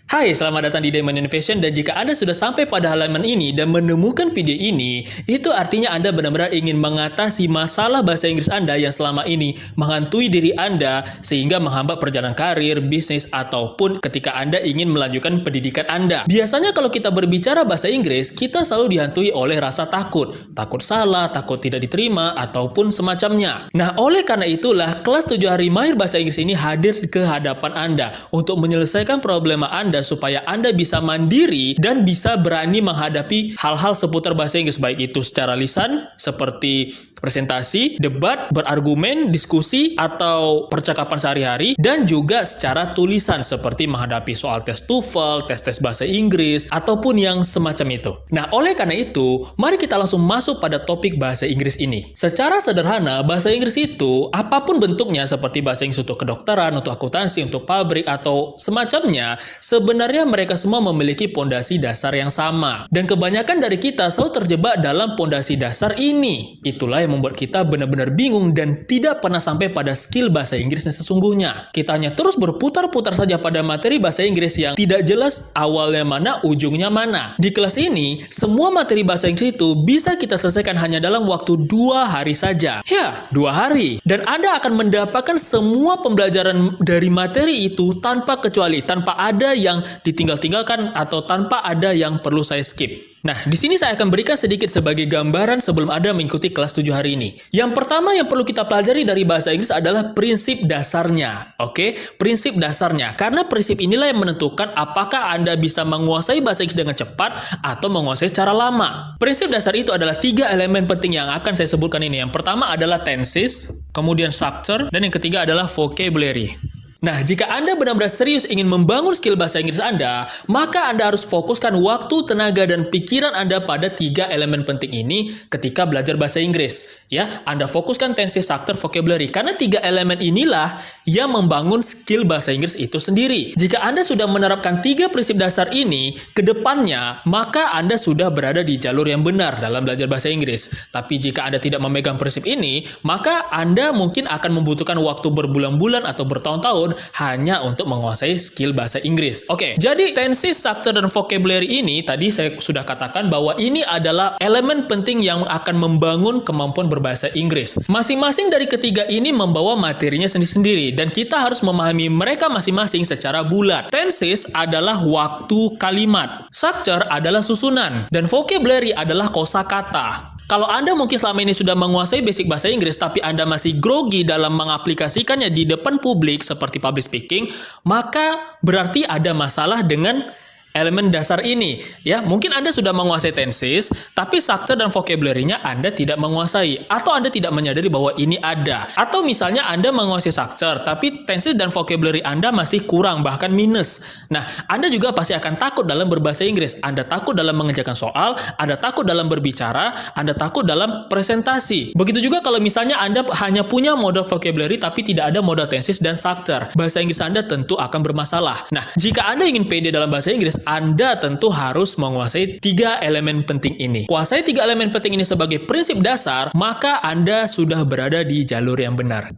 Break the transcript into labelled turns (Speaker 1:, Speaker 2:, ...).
Speaker 1: Hai, selamat datang di Diamond Innovation, dan jika Anda sudah sampai pada halaman ini dan menemukan video ini, itu artinya Anda benar-benar ingin mengatasi masalah bahasa Inggris Anda yang selama ini menghantui diri Anda sehingga menghambat perjalanan karir, bisnis, ataupun ketika Anda ingin melanjutkan pendidikan Anda. Biasanya kalau kita berbicara bahasa Inggris, kita selalu dihantui oleh rasa takut. Takut salah, takut tidak diterima, ataupun semacamnya. Nah, oleh karena itulah, kelas 7 hari mahir bahasa Inggris ini hadir ke hadapan Anda untuk menyelesaikan problema Anda supaya Anda bisa mandiri dan bisa berani menghadapi hal-hal seputar bahasa Inggris, baik itu secara lisan seperti presentasi, debat, berargumen, diskusi, atau percakapan sehari-hari, dan juga secara tulisan seperti menghadapi soal tes TOEFL, tes-tes bahasa Inggris, ataupun yang semacam itu. Nah, oleh karena itu, mari kita langsung masuk pada topik bahasa Inggris ini. Secara sederhana, bahasa Inggris itu apapun bentuknya, seperti bahasa Inggris untuk kedokteran, untuk akuntansi, untuk pabrik, atau semacamnya, sebenarnya mereka semua memiliki pondasi dasar yang sama. Dan kebanyakan dari kita selalu terjebak dalam pondasi dasar ini. Itulah yang membuat kita benar-benar bingung dan tidak pernah sampai pada skill bahasa Inggris yang sesungguhnya. Kita hanya terus berputar-putar saja pada materi bahasa Inggris yang tidak jelas awalnya mana, ujungnya mana. Di kelas ini, semua materi bahasa Inggris itu bisa kita selesaikan hanya dalam waktu 2 hari saja. Ya, 2 hari. Dan Anda akan mendapatkan semua pembelajaran dari materi itu tanpa kecuali, tanpa ada yang ditinggal-tinggalkan atau tanpa ada yang perlu saya skip. Nah, di sini saya akan berikan sedikit sebagai gambaran sebelum Anda mengikuti kelas 7 hari ini. Yang pertama yang perlu kita pelajari dari bahasa Inggris adalah prinsip dasarnya. Oke? Prinsip dasarnya. Karena prinsip inilah yang menentukan apakah Anda bisa menguasai bahasa Inggris dengan cepat atau menguasai secara lama. Prinsip dasar itu adalah 3 elemen penting yang akan saya sebutkan ini. Yang pertama adalah tenses, kemudian structure, dan yang ketiga adalah vocabulary. Nah, jika Anda benar-benar serius ingin membangun skill bahasa Inggris Anda, maka Anda harus fokuskan waktu, tenaga, dan pikiran Anda pada 3 elemen penting ini ketika belajar bahasa Inggris. Ya, Anda fokuskan tenses, structure, vocabulary, karena 3 elemen inilah yang membangun skill bahasa Inggris itu sendiri. Jika Anda sudah menerapkan 3 prinsip dasar ini ke depannya, maka Anda sudah berada di jalur yang benar dalam belajar bahasa Inggris. Tapi jika Anda tidak memegang prinsip ini, maka Anda mungkin akan membutuhkan waktu berbulan-bulan atau bertahun-tahun hanya untuk menguasai skill bahasa Inggris. Oke, jadi tenses, structure, dan vocabulary ini tadi saya sudah katakan bahwa ini adalah elemen penting yang akan membangun kemampuan berbahasa Inggris. Masing-masing dari ketiga ini membawa materinya sendiri-sendiri dan kita harus memahami mereka masing-masing secara bulat. Tenses adalah waktu kalimat, structure adalah susunan, dan vocabulary adalah kosakata. Kalau Anda mungkin selama ini sudah menguasai basic bahasa Inggris, tapi Anda masih grogi dalam mengaplikasikannya di depan publik seperti public speaking, maka berarti ada masalah dengan elemen dasar ini. Ya, mungkin Anda sudah menguasai tenses, tapi structure dan vocabulary-nya Anda tidak menguasai, atau Anda tidak menyadari bahwa ini ada. Atau misalnya Anda menguasai structure, tapi tenses dan vocabulary Anda masih kurang, bahkan minus. Nah, Anda juga pasti akan takut dalam berbahasa Inggris. Anda takut dalam mengerjakan soal, Anda takut dalam berbicara, Anda takut dalam presentasi. Begitu juga kalau misalnya Anda hanya punya modal vocabulary, tapi tidak ada modal tenses dan structure. Bahasa Inggris Anda tentu akan bermasalah. Nah, jika Anda ingin pede dalam bahasa Inggris, Anda tentu harus menguasai 3 elemen penting ini. Kuasai 3 elemen penting ini sebagai prinsip dasar, maka Anda sudah berada di jalur yang benar.